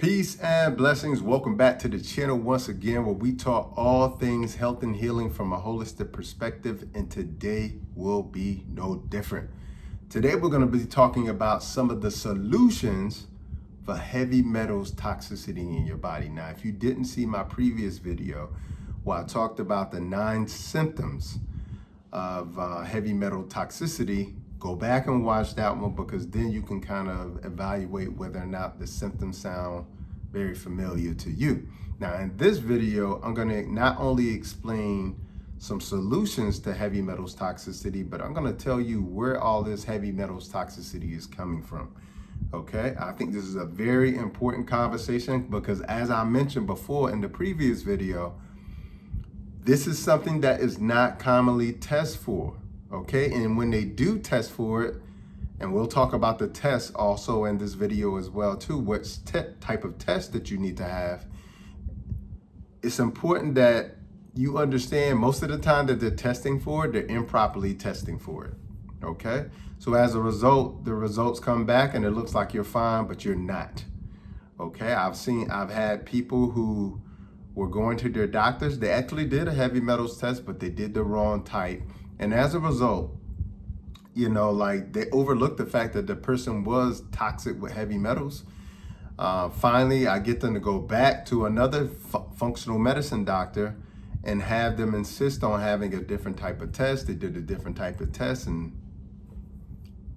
Peace and blessings. Welcome back to the channel once again, where we talk all things health and healing from a holistic perspective, and today will be no different. Today we're going to be talking about some of the solutions for heavy metals toxicity in your body. Now, if you didn't see my previous video where I talked about the 9 symptoms of heavy metal toxicity, go back and watch that one, because then you can kind of evaluate whether or not the symptoms sound very familiar to you. Now, in this video, I'm going to not only explain some solutions to heavy metals toxicity, but I'm going to tell you where all this heavy metals toxicity is coming from. Okay, I think this is a very important conversation because, as I mentioned before in the previous video, this is something that is not commonly tested for. Okay, and when they do test for it, and we'll talk about the test also in this video as well too, what type of test that you need to have, it's important that you understand most of the time that they're testing for it, they're improperly testing for it. Okay, so as a result, the results come back and it looks like you're fine, but you're not. Okay, I've had people who were going to their doctors, they actually did a heavy metals test, but they did the wrong type. And as a result, like, they overlooked the fact that the person was toxic with heavy metals. Finally, I get them to go back to another functional medicine doctor and have them insist on having a different type of test. They did a different type of test, and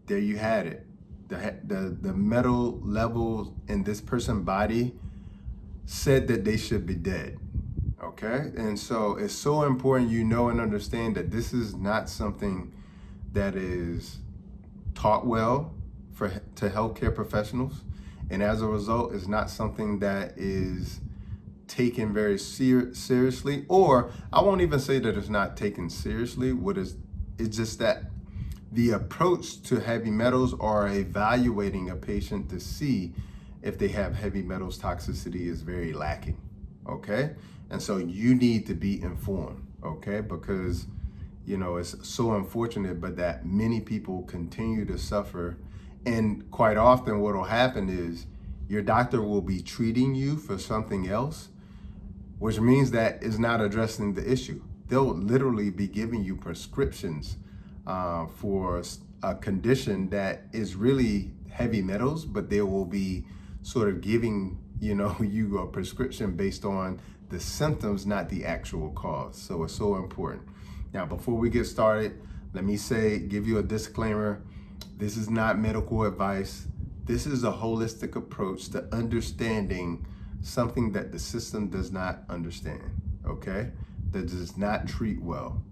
there you had it. The metal levels in this person's body said that they should be dead. Okay, and so it's so important you know and understand that this is not something that is taught well to healthcare professionals, and as a result, it's not something that is taken very seriously. Or I won't even say that it's not taken seriously. It's just that the approach to heavy metals or evaluating a patient to see if they have heavy metals toxicity is very lacking. Okay, and so you need to be informed. Okay, because it's so unfortunate, but that many people continue to suffer. And quite often what will happen is your doctor will be treating you for something else, which means that is not addressing the issue. They'll literally be giving you prescriptions for a condition that is really heavy metals, but they will be sort of giving you a prescription based on the symptoms, not the actual cause. So it's so important. Now, before we get started, let me give you a disclaimer. This is not medical advice. This is a holistic approach to understanding something that the system does not understand, okay? That does not treat well.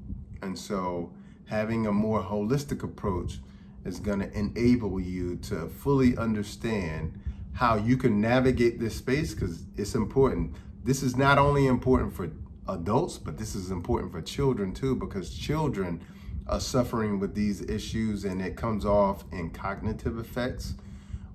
And so having a more holistic approach is gonna enable you to fully understand how you can navigate this space, because it's important. This is not only important for adults, but this is important for children too, because children are suffering with these issues, and it comes off in cognitive effects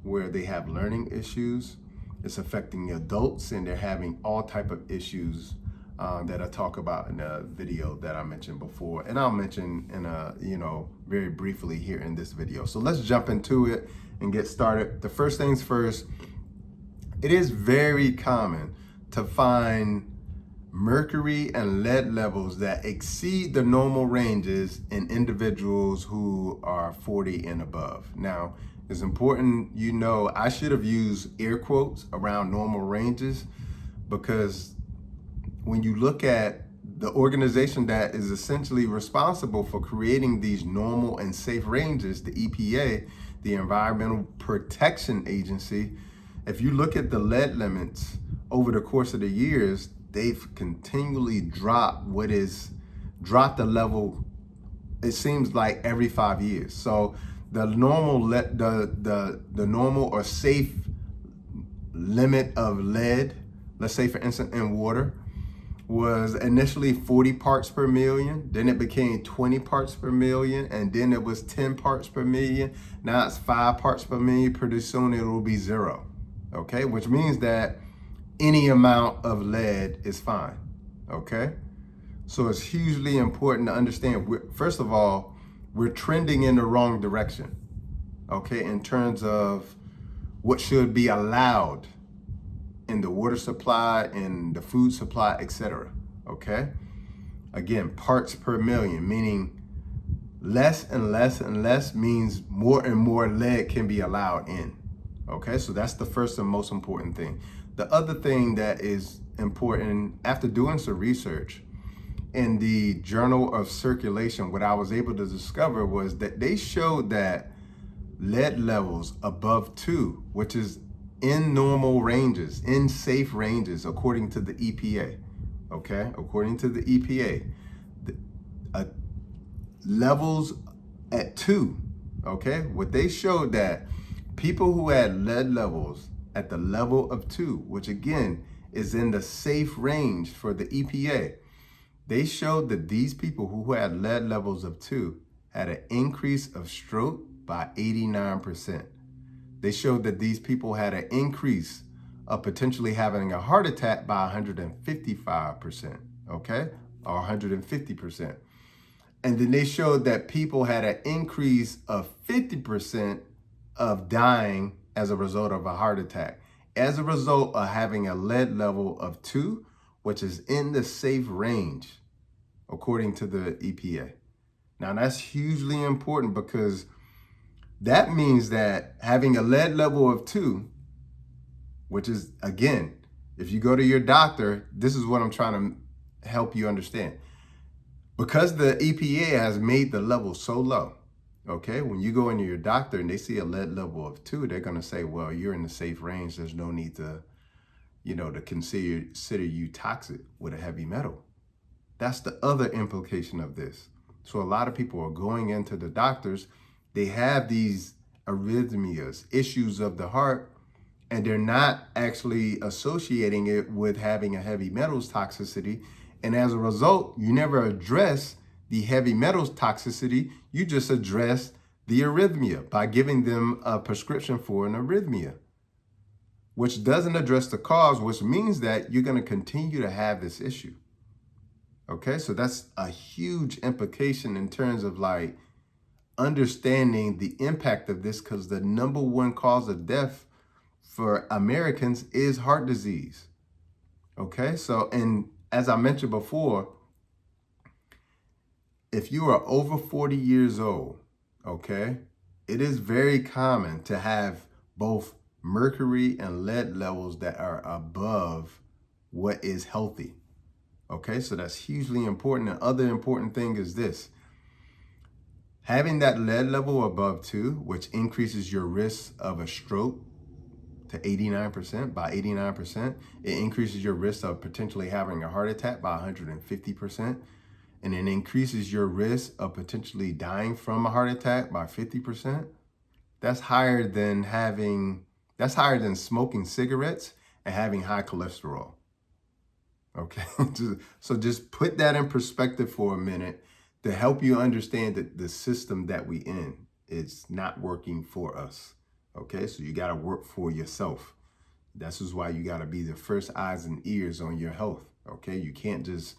where they have learning issues. It's affecting adults, and they're having all type of issues that I talk about in a video that I mentioned before, and I'll mention in very briefly here in this video. So let's jump into it and get started. The first things first, it is very common to find mercury and lead levels that exceed the normal ranges in individuals who are 40 and above. Now, it's important I should have used air quotes around normal ranges, because when you look at the organization that is essentially responsible for creating these normal and safe ranges, the EPA, the Environmental Protection Agency, if you look at the lead limits over the course of the years, they've continually dropped the level, it seems like every 5 years. So the normal the normal or safe limit of lead, let's say for instance in water, was initially 40 parts per million, then it became 20 parts per million, and then it was 10 parts per million. Now it's 5 parts per million. Pretty soon it will be 0. Okay, which means that any amount of lead is fine. Okay, so it's hugely important to understand, first of all, we're trending in the wrong direction, okay, in terms of what should be allowed in the water supply, in the food supply, etc. Okay? Again, parts per million, meaning less and less and less means more and more lead can be allowed in. Okay, so that's the first and most important thing. The other thing that is important, after doing some research in the Journal of Circulation, what I was able to discover was that they showed that lead levels above 2, which is in normal ranges, in safe ranges, according to the EPA. Okay, according to the EPA, uh, levels at 2. Okay, what they showed that people who had lead levels at the level of 2, which again is in the safe range for the EPA, they showed that these people who had lead levels of 2 had an increase of stroke by 89%. They showed that these people had an increase of potentially having a heart attack by 155%, okay, or 150%. And then they showed that people had an increase of 50% of dying as a result of a heart attack, as a result of having a lead level of 2, which is in the safe range, according to the EPA. Now, that's hugely important because that means that having a lead level of 2, which is, again, if you go to your doctor, this is what I'm trying to help you understand. Because the EPA has made the level so low, okay, when you go into your doctor and they see a lead level of 2, they're going to say, well, you're in the safe range. There's no need to, to consider you toxic with a heavy metal. That's the other implication of this. So a lot of people are going into the doctors. They have these arrhythmias, issues of the heart, and they're not actually associating it with having a heavy metals toxicity. And as a result, you never address the heavy metals toxicity. You just address the arrhythmia by giving them a prescription for an arrhythmia, which doesn't address the cause, which means that you're going to continue to have this issue. Okay, so that's a huge implication in terms of like understanding the impact of this, because the number one cause of death for Americans is heart disease. Okay, so, and as I mentioned before, if you are over 40 years old, okay, it is very common to have both mercury and lead levels that are above what is healthy. Okay, so that's hugely important. The other important thing is this: having that lead level above 2, which increases your risk of a stroke to 89%, by 89%. It increases your risk of potentially having a heart attack by 150%. And it increases your risk of potentially dying from a heart attack by 50%. That's higher than smoking cigarettes and having high cholesterol. Okay, so just put that in perspective for a minute to help you understand that the system that we in is not working for us. Okay, so you got to work for yourself. This is why you got to be the first eyes and ears on your health. Okay, you can't just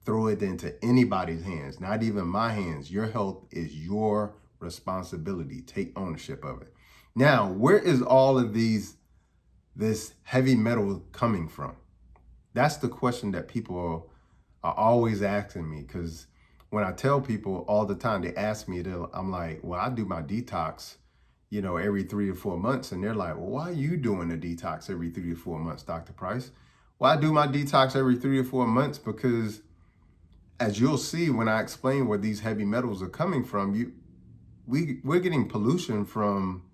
throw it into anybody's hands, not even my hands. Your health is your responsibility. Take ownership of it. Now, where is all of this heavy metal coming from? That's the question that people are always asking me, because when I tell people all the time, they ask me, I'm like, well, I do my detox, every 3 to 4 months. And they're like, well, why are you doing a detox every 3 to 4 months, Dr. Price? Well, I do my detox every 3 to 4 months because, as you'll see when I explain where these heavy metals are coming from, we're getting pollution from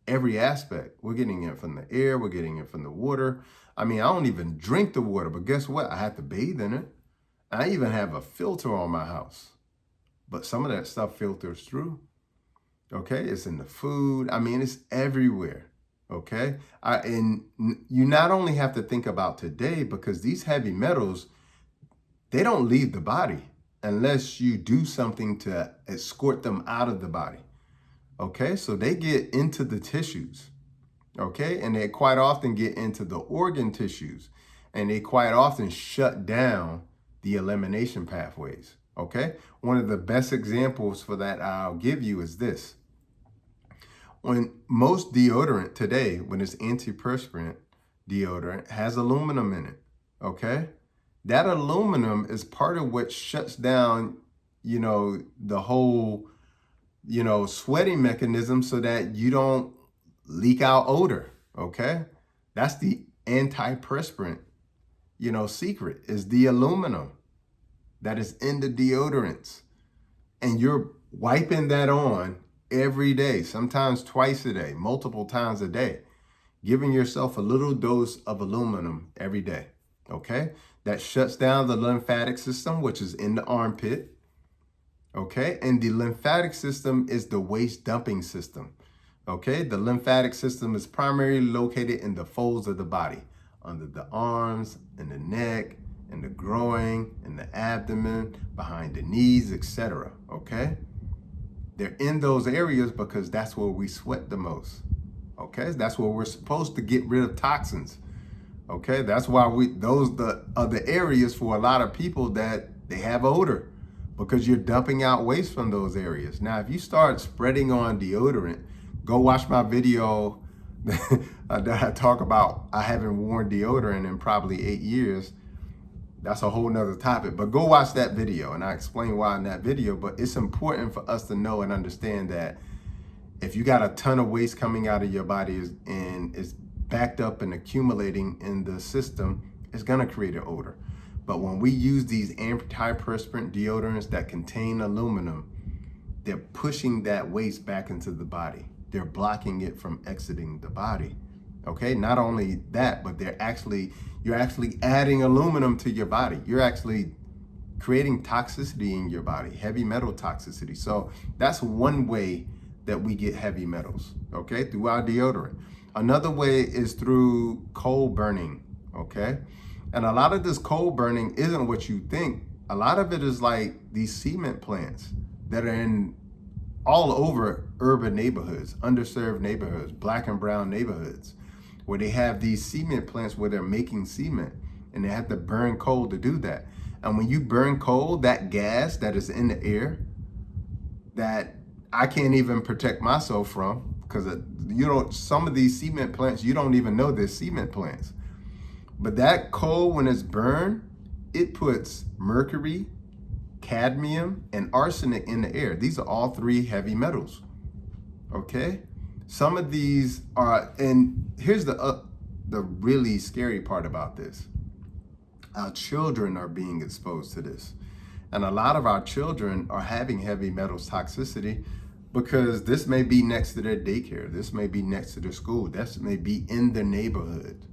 every aspect. We're getting it from the air. We're getting it from the water. I mean, I don't even drink the water, but guess what? I have to bathe in it. I even have a filter on my house, but some of that stuff filters through. Okay, it's in the food. I mean, it's everywhere. Okay, and you not only have to think about today, because these heavy metals, they don't leave the body unless you do something to escort them out of the body. Okay, so they get into the tissues. Okay, and they quite often get into the organ tissues, and they quite often shut down the elimination pathways. Okay, one of the best examples for that I'll give you is this. When most deodorant today, when it's antiperspirant, deodorant has aluminum in it, okay? That aluminum is part of what shuts down, the whole, sweating mechanism so that you don't leak out odor, okay? That's the antiperspirant, secret is the aluminum that is in the deodorants. And you're wiping that on every day, sometimes twice a day, multiple times a day, giving yourself a little dose of aluminum every day, okay? That shuts down the lymphatic system, which is in the armpit, okay? And the lymphatic system is the waste dumping system, okay? The lymphatic system is primarily located in the folds of the body, under the arms, in the neck, in the groin, in the abdomen, behind the knees, etc., okay? They're in those areas because that's where we sweat the most, okay? That's where we're supposed to get rid of toxins, okay? That's why those are the areas for a lot of people that they have odor, because you're dumping out waste from those areas. Now, if you start spreading on deodorant, go watch my video that I talk about I haven't worn deodorant in probably 8 years. That's a whole nother topic, but go watch that video and I explain why in that video. But it's important for us to know and understand that if you got a ton of waste coming out of your body and it's backed up and accumulating in the system, it's gonna create an odor. But when we use these antiperspirant deodorants that contain aluminum, they're pushing that waste back into the body. They're blocking it from exiting the body. Okay, not only that, but you're actually adding aluminum to your body. You're actually creating toxicity in your body, heavy metal toxicity. So that's one way that we get heavy metals, okay, through our deodorant. Another way is through coal burning, okay? And a lot of this coal burning isn't what you think. A lot of it is like these cement plants that are in all over urban neighborhoods, underserved neighborhoods, black and brown neighborhoods, where they have these cement plants where they're making cement and they have to burn coal to do that. And when you burn coal, that gas that is in the air that I can't even protect myself from, because some of these cement plants, you don't even know they're cement plants. But that coal, when it's burned, it puts mercury, cadmium, and arsenic in the air. These are all 3 heavy metals, okay? Some of these are, and here's the really scary part about this. Our children are being exposed to this. And a lot of our children are having heavy metals toxicity because this may be next to their daycare. This may be next to their school. This may be in their neighborhood.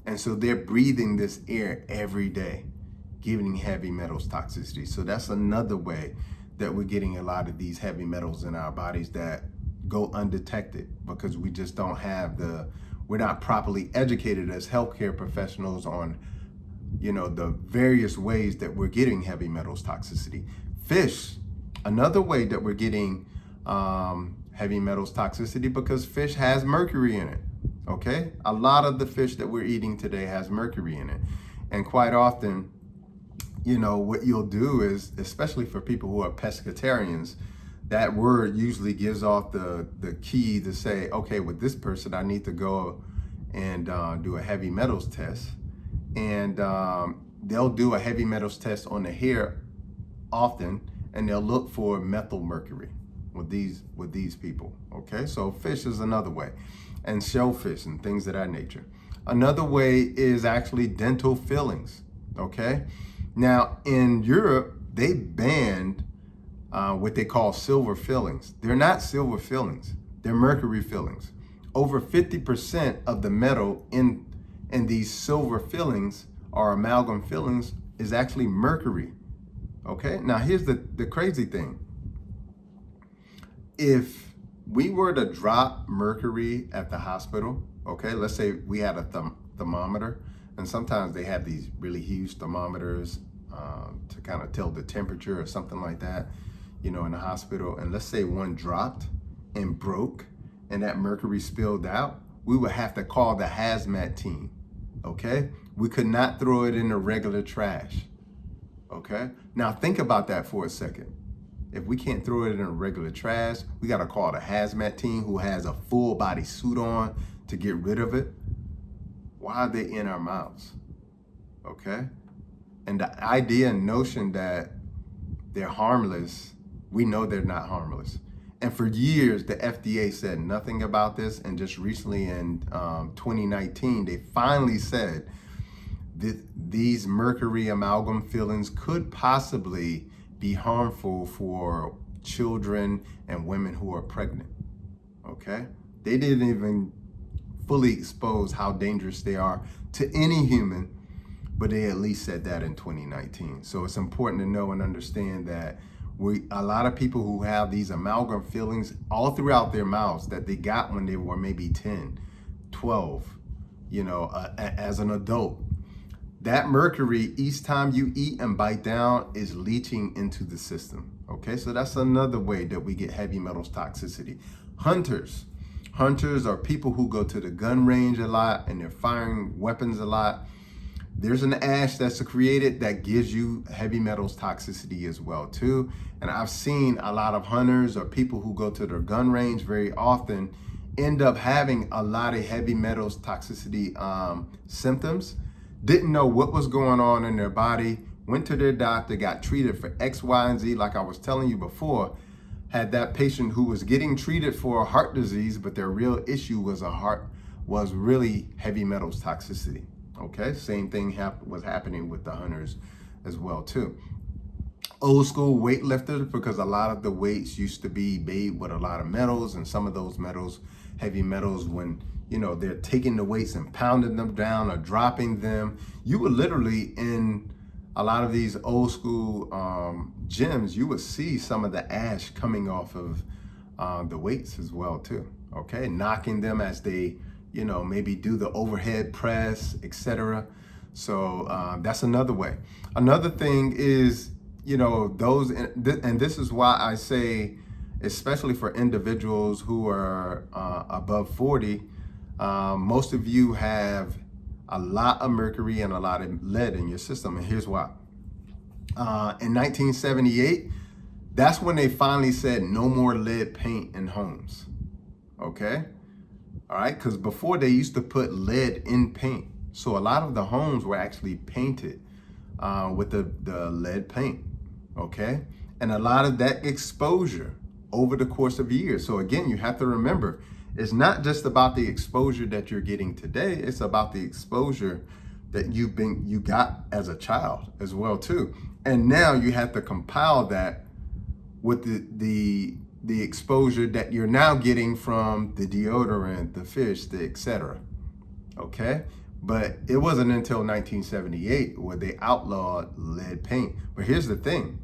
And so they're breathing this air every day, giving heavy metals toxicity. So that's another way that we're getting a lot of these heavy metals in our bodies that go undetected because we just don't have we're not properly educated as healthcare professionals on, the various ways that we're getting heavy metals toxicity. Fish, another way that we're getting heavy metals toxicity because fish has mercury in it. Okay, a lot of the fish that we're eating today has mercury in it. And quite often, what you'll do is, especially for people who are pescatarians, that word usually gives off the key to say, okay, with this person, I need to go and do a heavy metals test. And they'll do a heavy metals test on the hair often, and they'll look for methyl mercury with these people. Okay, so fish is another way, and shellfish and things of that nature. Another way is actually dental fillings. Okay, now in Europe they banned what they call silver fillings. They're not silver fillings, they're mercury fillings. Over 50% of the metal in these silver fillings or amalgam fillings is actually mercury. Okay, now here's the crazy thing. If we were to drop mercury at the hospital, okay, let's say we had a thermometer, and sometimes they have these really huge thermometers to kind of tell the temperature or something like that, in the hospital. And let's say one dropped and broke and that mercury spilled out, we would have to call the hazmat team, okay? We could not throw it in the regular trash, okay? Now think about that for a second. If we can't throw it in a regular trash, we gotta call the hazmat team who has a full body suit on to get rid of it. why are they in our mouths? Okay? And the idea and notion that they're harmless, we know they're not harmless. And for years, the FDA said nothing about this. And just recently in 2019, they finally said that these mercury amalgam fillings could possibly be harmful for children and women who are pregnant. Okay? They didn't even fully expose how dangerous they are to any human, but they at least said that in 2019. So it's important to know and understand that a lot of people who have these amalgam fillings all throughout their mouths that they got when they were maybe 10, 12, as an adult, that mercury, each time you eat and bite down, is leaching into the system. Okay, so that's another way that we get heavy metals toxicity. Hunters are people who go to the gun range a lot and they're firing weapons a lot. There's an ash that's created that gives you heavy metals toxicity as well too. And I've seen a lot of hunters or people who go to their gun range very often end up having a lot of heavy metals toxicity symptoms. Didn't know what was going on in their body, went to their doctor, got treated for X, Y, and Z, like I was telling you before. Had that patient who was getting treated for a heart disease, but their real issue was really heavy metals toxicity. Okay, same thing was happening with the hunters as well too. Old school weightlifters, because a lot of the weights used to be made with a lot of metals, and some of those metals, heavy metals, when they're taking the weights and pounding them down or dropping them, you were literally in a lot of these old school gyms, you would see some of the ash coming off of the weights as well too. Okay, knocking them as they maybe do the overhead press, etc. So that's another way. Another thing is, those, and this is why I say, especially for individuals who are above 40, most of you have a lot of mercury and a lot of lead in your system. And here's why. In 1978, that's when they finally said no more lead paint in homes. Okay? All right? Because before they used to put lead in paint. So a lot of the homes were actually painted with the lead paint. Okay? And a lot of that exposure over the course of years. So again, you have to remember, it's not just about the exposure that you're getting today, it's about the exposure that you got as a child as well too. And now you have to compile that with the exposure that you're now getting from the deodorant, the fish, the etc. Okay? But it wasn't until 1978 where they outlawed lead paint. But here's the thing.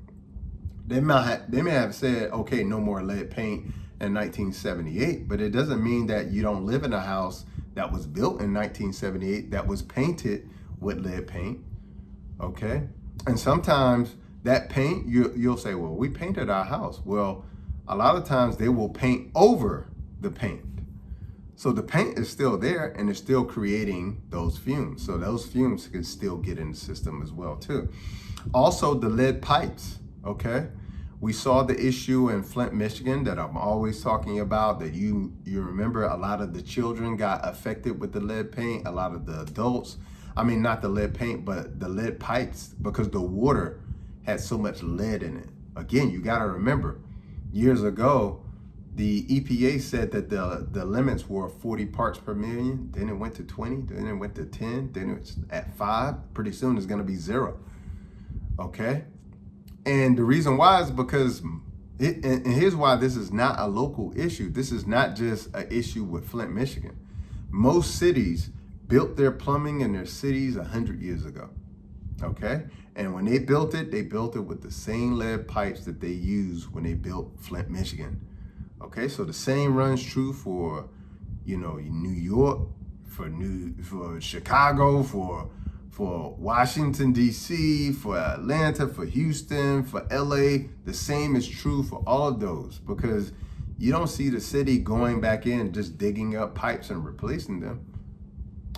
They may have said, okay, no more lead paint in 1978, but it doesn't mean that you don't live in a house that was built in 1978 that was painted with lead paint. Okay? And sometimes that paint, you'll say, well, we painted our house. Well, a lot of times they will paint over the paint. So the paint is still there and it's still creating those fumes. So those fumes can still get in the system as well too. Also the lead pipes, okay? We saw the issue in Flint, Michigan that I'm always talking about, that you remember a lot of the children got affected with the lead paint, a lot of the adults. I mean, not the lead paint, but the lead pipes, because the water had so much lead in it. Again, you gotta remember, years ago, the EPA said that the limits were 40 parts per million, then it went to 20, then it went to 10, then it's at 5. Pretty soon it's gonna be 0, okay? And the reason why is because, and here's why this is not a local issue. This is not just an issue with Flint, Michigan. Most cities built their plumbing in their cities 100 years ago, okay? And when they built it with the same lead pipes that they used when they built Flint, Michigan. Okay, so the same runs true for, New York, for Chicago, for Washington, D.C., for Atlanta, for Houston, for L.A. The same is true for all of those, because you don't see the city going back in, just digging up pipes and replacing them.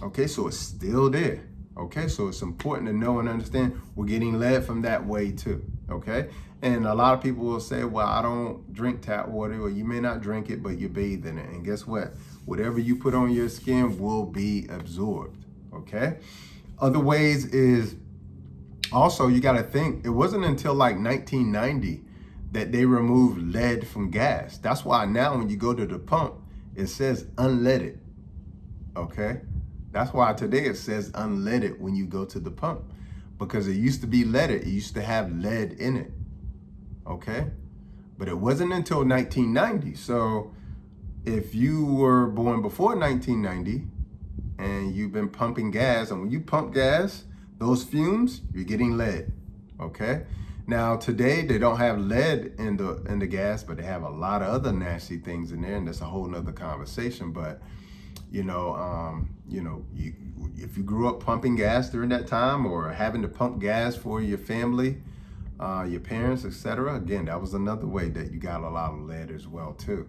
Okay, so it's still there. Okay, so it's important to know and understand we're getting lead from that way too. Okay, and a lot of people will say, well, I don't drink tap water, or you may not drink it, but you bathe in it. And guess what? Whatever you put on your skin will be absorbed. okay? Other ways is also, you got to think, it wasn't until like 1990 that they removed lead from gas. That's why now when you go to the pump, it says unleaded, okay? That's why today it says unleaded when you go to the pump, because it used to be leaded. It used to have lead in it, okay? But it wasn't until 1990. So if you were born before 1990 and you've been pumping gas, and when you pump gas, those fumes, you're getting lead, okay? Now today they don't have lead in the gas, but they have a lot of other nasty things in there, and that's a whole nother conversation. But if you grew up pumping gas during that time, or having to pump gas for your family, your parents, etc., again, that was another way that you got a lot of lead as well too.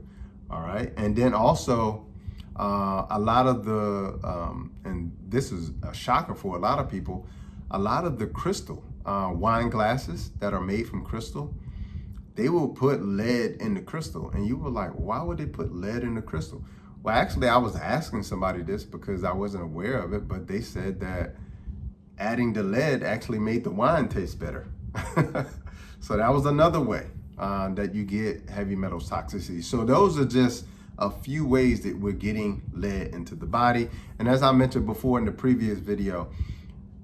All right, and then also a lot of the and this is a shocker for a lot of people, a lot of the crystal wine glasses that are made from crystal, they will put lead in the crystal. And you were like, why would they put lead in the crystal? Well, actually, I was asking somebody this because I wasn't aware of it, but they said that adding the lead actually made the wine taste better. So that was another way that you get heavy metals toxicity. So those are just a few ways that we're getting lead into the body. And as I mentioned before in the previous video,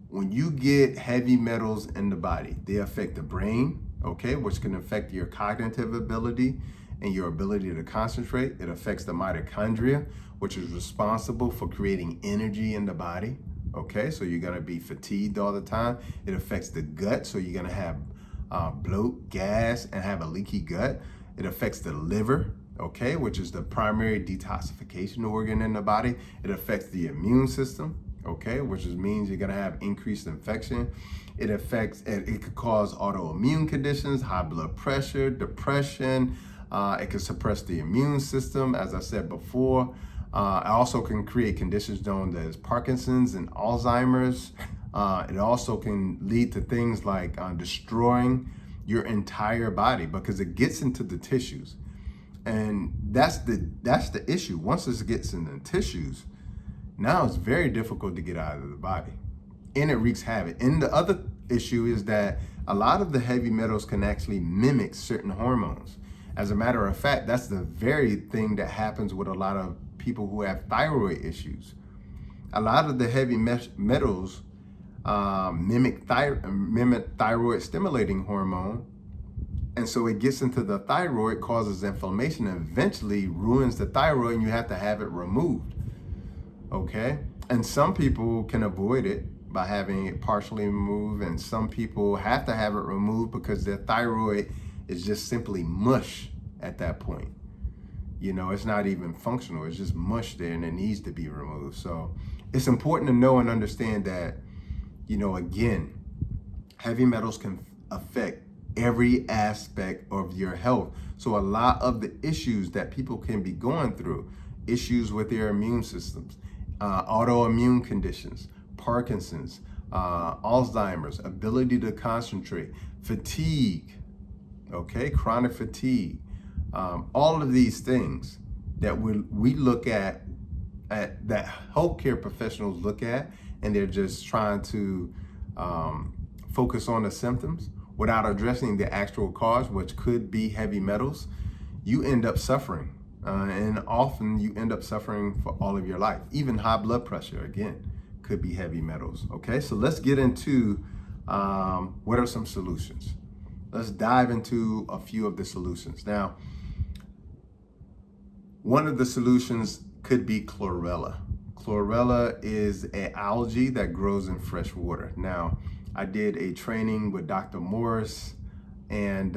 when you get heavy metals in the body, they affect the brain, okay, which can affect your cognitive ability and your ability to concentrate. It affects the mitochondria, which is responsible for creating energy in the body, okay? So you're gonna be fatigued all the time. It affects the gut, so you're gonna have bloat, gas, and have a leaky gut. It affects the liver, okay, which is the primary detoxification organ in the body. It affects the immune system, okay, which means you're gonna have increased infection. It could cause autoimmune conditions, high blood pressure, depression. It can suppress the immune system, as I said before. It also can create conditions known as Parkinson's and Alzheimer's. It also can lead to things like destroying your entire body, because it gets into the tissues. And that's the issue. Once this gets in the tissues, now it's very difficult to get out of the body, and it wreaks havoc. And the other issue is that a lot of the heavy metals can actually mimic certain hormones. As a matter of fact, that's the very thing that happens with a lot of people who have thyroid issues. A lot of the heavy metals mimic thyroid stimulating hormone. And so it gets into the thyroid, causes inflammation, and eventually ruins the thyroid, and you have to have it removed. Okay? And some people can avoid it by having it partially removed, and some people have to have it removed because their thyroid is just simply mush at that point. You know, it's not even functional. It's just mush there, and it needs to be removed. So it's important to know and understand that, you know, again, heavy metals can affect every aspect of your health. So a lot of the issues that people can be going through, issues with their immune systems, autoimmune conditions, Parkinson's, Alzheimer's, ability to concentrate, fatigue, okay, chronic fatigue, all of these things that we look at that healthcare professionals look at, and they're just trying to focus on the symptoms without addressing the actual cause, which could be heavy metals. You end up suffering, and often you end up suffering for all of your life. Even high blood pressure, again, could be heavy metals. Okay, so let's get into what are some solutions. Let's dive into a few of the solutions. Now, one of the solutions could be chlorella. Chlorella is an algae that grows in fresh water. Now, I did a training with Dr. Morris, and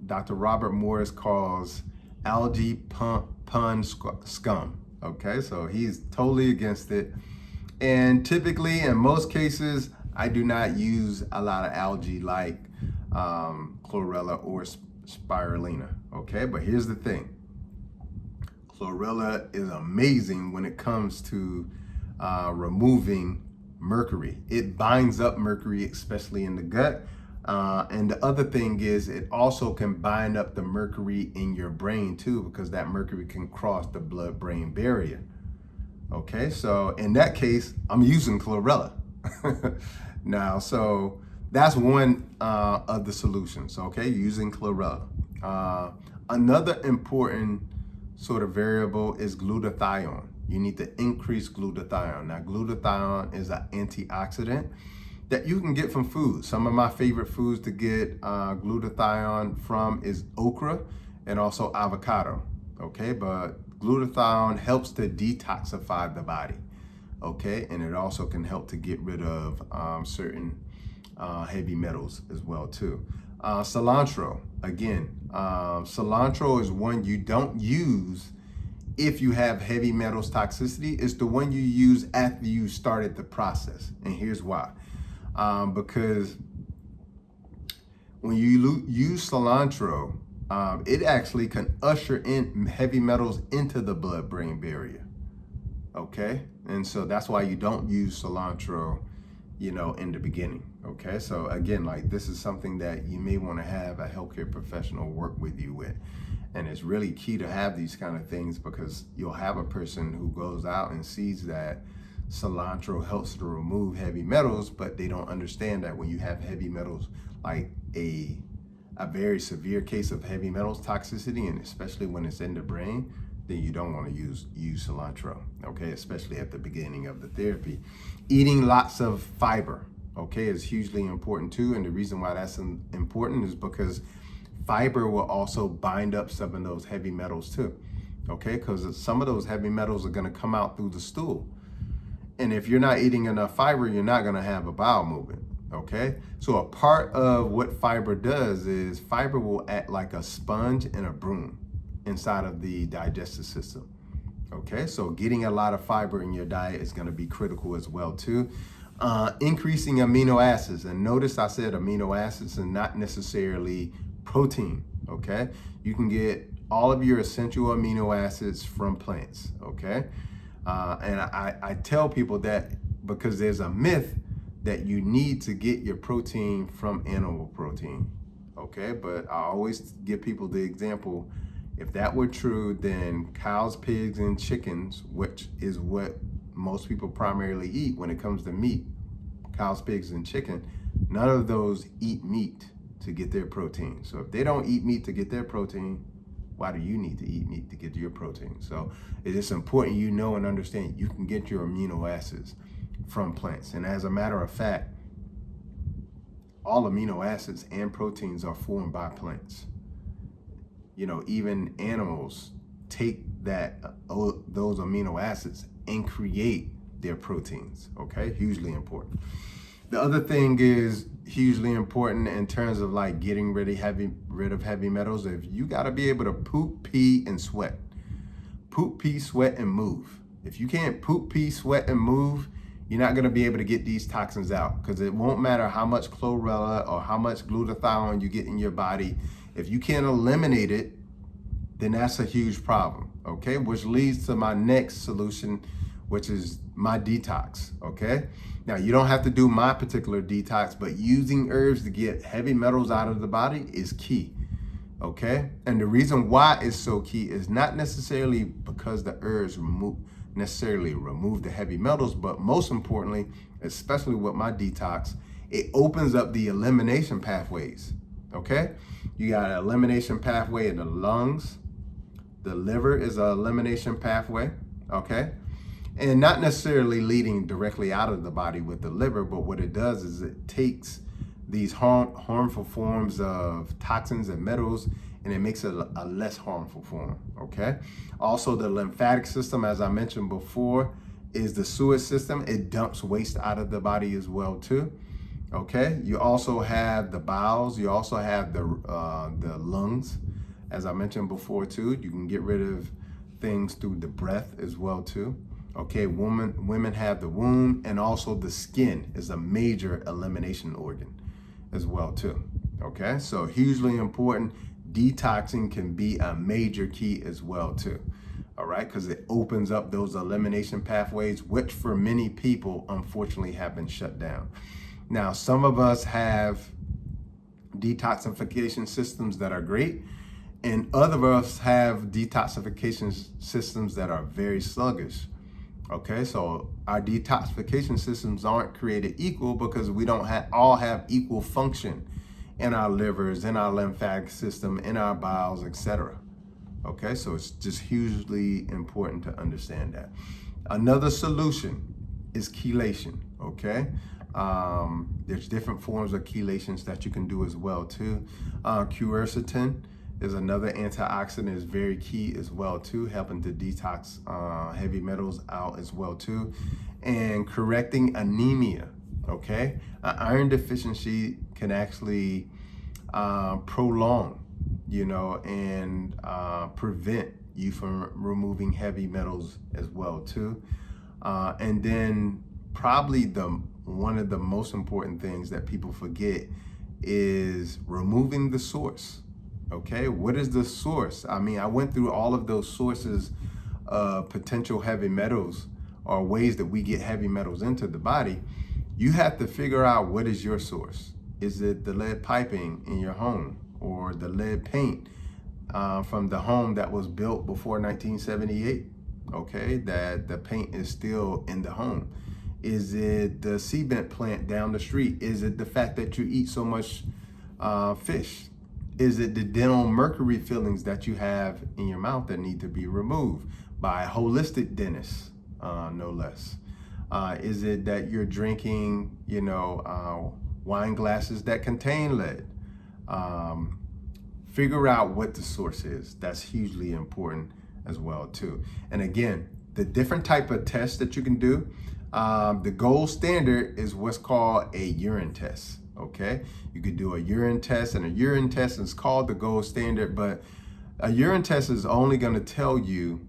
Dr. Robert Morris calls algae pun scum. Okay, so he's totally against it. And typically, in most cases, I do not use a lot of algae like chlorella or spirulina. Okay, but here's the thing. Chlorella is amazing when it comes to removing mercury. It binds up mercury, especially in the gut. And the other thing is it also can bind up the mercury in your brain too, because that mercury can cross the blood-brain barrier. Okay, so in that case, I'm using chlorella. Now, so that's one of the solutions, okay, using chlorella. Another important sort of variable is glutathione. You need to increase glutathione. Now, glutathione is an antioxidant that you can get from food. Some of my favorite foods to get glutathione from is okra and also avocado, okay? But glutathione helps to detoxify the body, okay? And it also can help to get rid of certain heavy metals as well too. Cilantro, again, cilantro is one you don't use if you have heavy metals toxicity. It's the one you use after you started the process. And here's why. Because when you use cilantro, it actually can usher in heavy metals into the blood-brain barrier, okay? And so that's why you don't use cilantro, in the beginning, okay? So again, like, this is something that you may want to have a healthcare professional work with you with. And it's really key to have these kind of things, because you'll have a person who goes out and sees that cilantro helps to remove heavy metals, but they don't understand that when you have heavy metals, like a very severe case of heavy metals toxicity, and especially when it's in the brain, then you don't want to use cilantro, okay? Especially at the beginning of the therapy. Eating lots of fiber, okay, is hugely important too. And the reason why that's important is because fiber will also bind up some of those heavy metals too, okay? Because some of those heavy metals are going to come out through the stool. And if you're not eating enough fiber, you're not going to have a bowel movement, okay? So a part of what fiber does is fiber will act like a sponge and a broom inside of the digestive system, okay? So getting a lot of fiber in your diet is going to be critical as well too. Increasing amino acids, and notice I said amino acids and not necessarily protein, okay? You can get all of your essential amino acids from plants, okay? And I tell people that because there's a myth that you need to get your protein from animal protein, okay? But I always give people the example, if that were true, then cows, pigs, and chickens, which is what most people primarily eat when it comes to meat, cows, pigs, and chicken, none of those eat meat to get their protein. So if they don't eat meat to get their protein, why do you need to eat meat to get your protein? So it's just important you know and understand you can get your amino acids from plants. And as a matter of fact, all amino acids and proteins are formed by plants. Even animals take those amino acids and create their proteins, okay? Hugely important. The other thing is hugely important in terms of like getting rid of heavy metals. If you got to be able to poop, pee, and sweat. Poop, pee, sweat, and move. If you can't poop, pee, sweat, and move, you're not going to be able to get these toxins out, because it won't matter how much chlorella or how much glutathione you get in your body. If you can't eliminate it, then that's a huge problem, okay? Which leads to my next solution, which is my detox, okay? Now, you don't have to do my particular detox, but using herbs to get heavy metals out of the body is key, okay? And the reason why it's so key is not necessarily because the herbs necessarily remove the heavy metals, but most importantly, especially with my detox, it opens up the elimination pathways, okay? You got an elimination pathway in the lungs. The liver is an elimination pathway, okay? And not necessarily leading directly out of the body with the liver, but what it does is it takes these harmful forms of toxins and metals, and it makes it a less harmful form, okay? Also, the lymphatic system, as I mentioned before, is the sewage system. It dumps waste out of the body as well too, okay? You also have the bowels. You also have the lungs. As I mentioned before too, you can get rid of things through the breath as well too. Okay, women have the womb, and also the skin is a major elimination organ as well too. Okay, so hugely important. Detoxing can be a major key as well too. All right, because it opens up those elimination pathways, which for many people, unfortunately, have been shut down. Now, some of us have detoxification systems that are great, and other of us have detoxification systems that are very sluggish. Okay, so our detoxification systems aren't created equal because we don't all have equal function in our livers, in our lymphatic system, in our bowels, etc. Okay, so it's just hugely important to understand that. Another solution is chelation. Okay, there's different forms of chelations that you can do as well too. Quercetin is another antioxidant, is very key as well too, helping to detox heavy metals out as well too, and correcting anemia. Okay, iron deficiency can actually prolong, and prevent you from removing heavy metals as well too. And then probably one of the most important things that people forget is removing the source. Okay, what is the source? I mean, I went through all of those sources of potential heavy metals or ways that we get heavy metals into the body. You have to figure out what is your source. Is it the lead piping in your home, or the lead paint from the home that was built before 1978? Okay, that the paint is still in the home. Is it the cement plant down the street? Is it the fact that you eat so much fish? Is it the dental mercury fillings that you have in your mouth that need to be removed by a holistic dentist, no less? Is it that you're drinking, wine glasses that contain lead? Figure out what the source is. That's hugely important as well too. And again, the different type of tests that you can do, the gold standard is what's called a urine test. Okay, you could do a urine test, and a urine test is called the gold standard, but a urine test is only going to tell you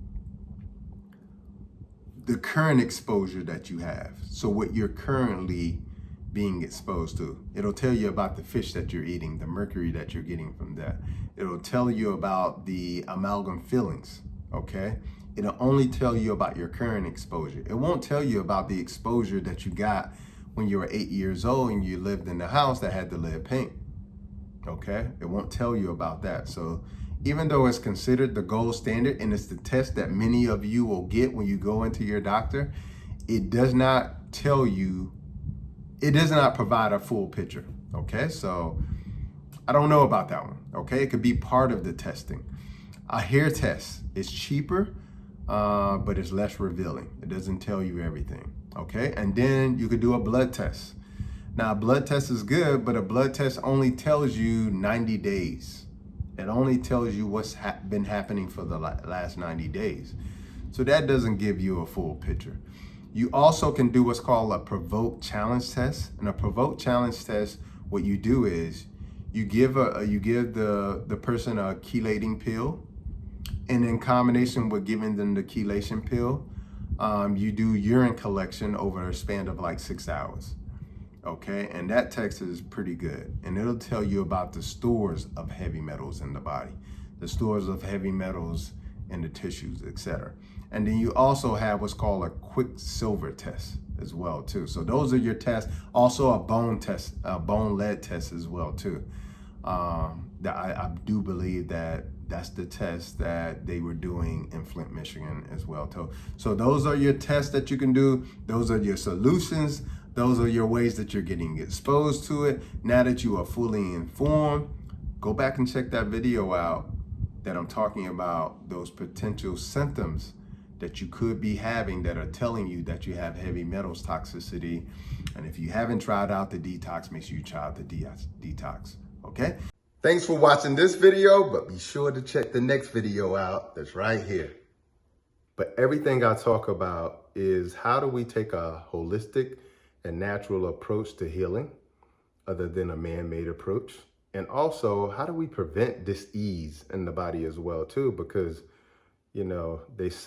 the current exposure that you have. So what you're currently being exposed to. It'll tell you about the fish that you're eating, the mercury that you're getting from that. It'll tell you about the amalgam fillings, okay? It'll only tell you about your current exposure. It won't tell you about the exposure that you got when you were 8 years old and you lived in the house that had the lead paint, okay? It won't tell you about that. So even though it's considered the gold standard and it's the test that many of you will get when you go into your doctor, it does not tell you, it does not provide a full picture, okay? So I don't know about that one, okay? It could be part of the testing. A hair test is cheaper, but it's less revealing. It doesn't tell you everything, okay? And then you could do a blood test. Now, a blood test is good, but a blood test only tells you 90 days. It only tells you what's been happening for the last 90 days. So that doesn't give you a full picture. You also can do what's called a provoked challenge test. And a provoked challenge test, what you do is you give the person a chelating pill, and in combination with giving them the chelation pill, you do urine collection over a span of like 6 hours. Okay, and that test is pretty good, and it'll tell you about the stores of heavy metals in the body, the stores of heavy metals in the tissues, etc. And then you also have what's called a quicksilver test as well too. So those are your tests. Also a bone test, a bone lead test as well too. That I do believe that that's the test that they were doing in Flint, Michigan as well too. So those are your tests that you can do. Those are your solutions. Those are your ways that you're getting exposed to it. Now that you are fully informed, go back and check that video out that I'm talking about those potential symptoms that you could be having that are telling you that you have heavy metals toxicity. And if you haven't tried out the detox, make sure you try out the detox, okay? Thanks for watching this video, but be sure to check the next video out that's right here. But everything I talk about is how do we take a holistic and natural approach to healing other than a man-made approach? And also, how do we prevent dis-ease in the body as well too? Because, they say